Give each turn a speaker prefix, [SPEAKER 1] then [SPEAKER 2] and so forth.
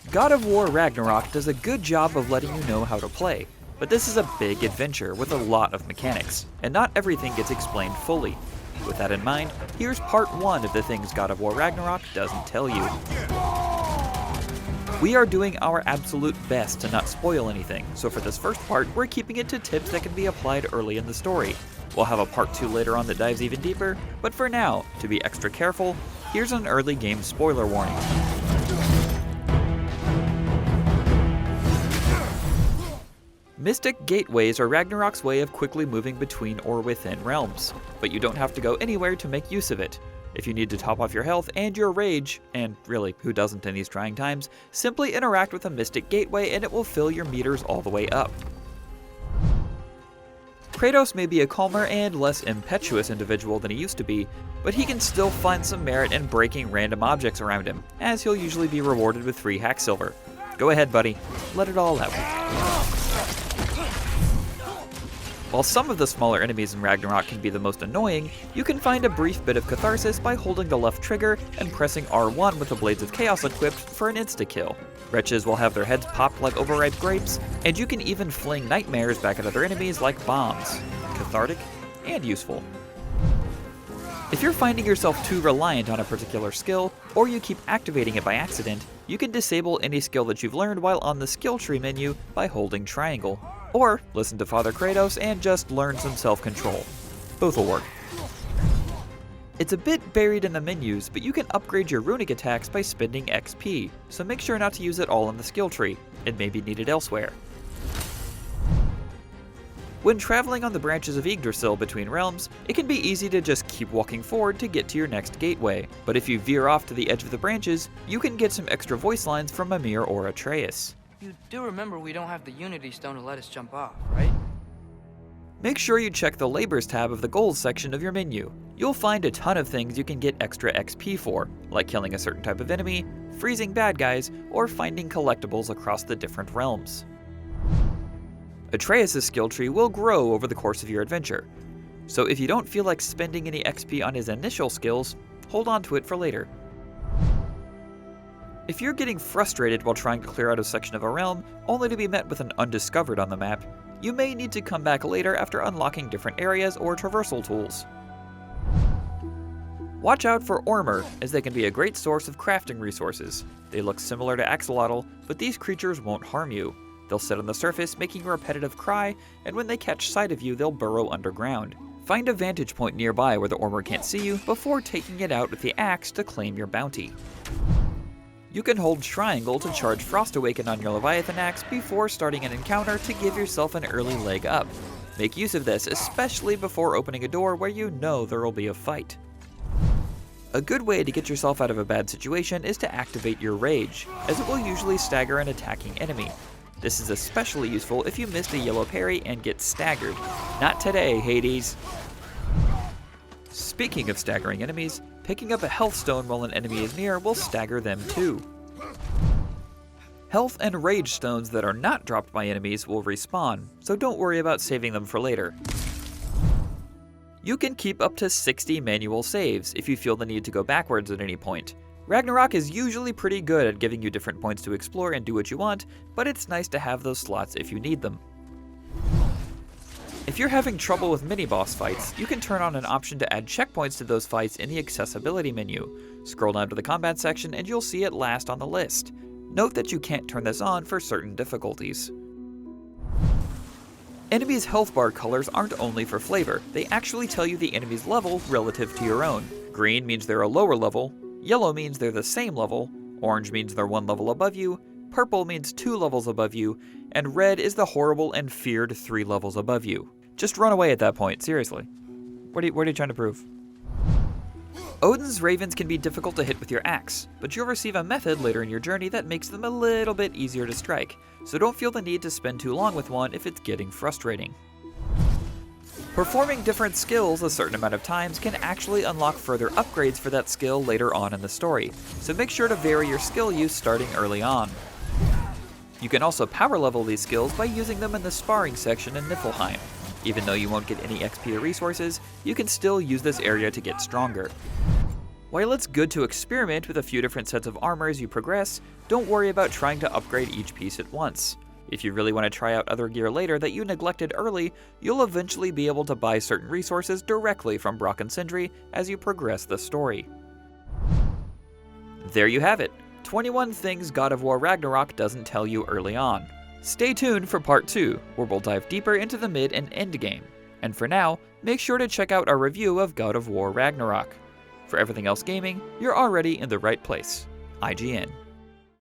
[SPEAKER 1] God of War Ragnarok does a good job of letting you know how to play, but this is a big adventure with a lot of mechanics, and not everything gets explained fully. With that in mind, here's part 1 of the things God of War Ragnarok doesn't tell you. We are doing our absolute best to not spoil anything, so for this first part, we're keeping it to tips that can be applied early in the story. We'll have a part 2 later on that dives even deeper, but for now, to be extra careful, here's an early game spoiler warning. Mystic gateways are Ragnarok's way of quickly moving between or within realms, but you don't have to go anywhere to make use of it. If you need to top off your health and your rage, and really, who doesn't in these trying times, simply interact with a Mystic gateway and it will fill your meters all the way up. Kratos may be a calmer and less impetuous individual than he used to be, but he can still find some merit in breaking random objects around him, as he'll usually be rewarded with 3 hack silver. Go ahead, buddy, let it all out. While some of the smaller enemies in Ragnarok can be the most annoying, you can find a brief bit of catharsis by holding the left trigger and pressing R1 with the Blades of Chaos equipped for an insta-kill. Wretches will have their heads popped like overripe grapes, and you can even fling nightmares back at other enemies like bombs. Cathartic and useful. If you're finding yourself too reliant on a particular skill, or you keep activating it by accident, you can disable any skill that you've learned while on the skill tree menu by holding triangle. Or listen to Father Kratos and just learn some self-control. Both will work. It's a bit buried in the menus, but you can upgrade your runic attacks by spending XP, so make sure not to use it all in the skill tree. It may be needed elsewhere. When traveling on the branches of Yggdrasil between realms, it can be easy to just keep walking forward to get to your next gateway, but if you veer off to the edge of the branches, you can get some extra voice lines from Mimir or Atreus.
[SPEAKER 2] You do remember we don't have the Unity Stone to let us jump off, right?
[SPEAKER 1] Make sure you check the Labors tab of the Goals section of your menu. You'll find a ton of things you can get extra XP for, like killing a certain type of enemy, freezing bad guys, or finding collectibles across the different realms. Atreus's skill tree will grow over the course of your adventure, so if you don't feel like spending any XP on his initial skills, hold on to it for later. If you're getting frustrated while trying to clear out a section of a realm, only to be met with an undiscovered on the map, you may need to come back later after unlocking different areas or traversal tools. Watch out for Ormer, as they can be a great source of crafting resources. They look similar to axolotl, but these creatures won't harm you. They'll sit on the surface making a repetitive cry, and when they catch sight of you, they'll burrow underground. Find a vantage point nearby where the Ormer can't see you before taking it out with the axe to claim your bounty. You can hold triangle to charge Frost Awaken on your Leviathan axe before starting an encounter to give yourself an early leg up. Make use of this, especially before opening a door where you know there will be a fight. A good way to get yourself out of a bad situation is to activate your rage, as it will usually stagger an attacking enemy. This is especially useful if you missed a yellow parry and get staggered. Not today, Hades! Speaking of staggering enemies, picking up a health stone while an enemy is near will stagger them too. Health and rage stones that are not dropped by enemies will respawn, so don't worry about saving them for later. You can keep up to 60 manual saves if you feel the need to go backwards at any point. Ragnarok is usually pretty good at giving you different points to explore and do what you want, but it's nice to have those slots if you need them. If you're having trouble with mini-boss fights, you can turn on an option to add checkpoints to those fights in the accessibility menu. Scroll down to the combat section and you'll see it last on the list. Note that you can't turn this on for certain difficulties. Enemies' health bar colors aren't only for flavor, they actually tell you the enemy's level relative to your own. Green means they're a lower level, yellow means they're the same level, orange means they're 1 level above you, purple means 2 levels above you, and red is the horrible and feared 3 levels above you. Just run away at that point, seriously. What are you trying to prove? Odin's ravens can be difficult to hit with your axe, but you'll receive a method later in your journey that makes them a little bit easier to strike, so don't feel the need to spend too long with one if it's getting frustrating. Performing different skills a certain amount of times can actually unlock further upgrades for that skill later on in the story, so make sure to vary your skill use starting early on. You can also power level these skills by using them in the sparring section in Niflheim. Even though you won't get any XP or resources, you can still use this area to get stronger. While it's good to experiment with a few different sets of armor as you progress, don't worry about trying to upgrade each piece at once. If you really want to try out other gear later that you neglected early, you'll eventually be able to buy certain resources directly from Brock and Sindri as you progress the story. There you have it, 21 things God of War Ragnarok doesn't tell you early on. Stay tuned for part 2, where we'll dive deeper into the mid and end game. And for now, make sure to check out our review of God of War Ragnarok. For everything else gaming, you're already in the right place. IGN.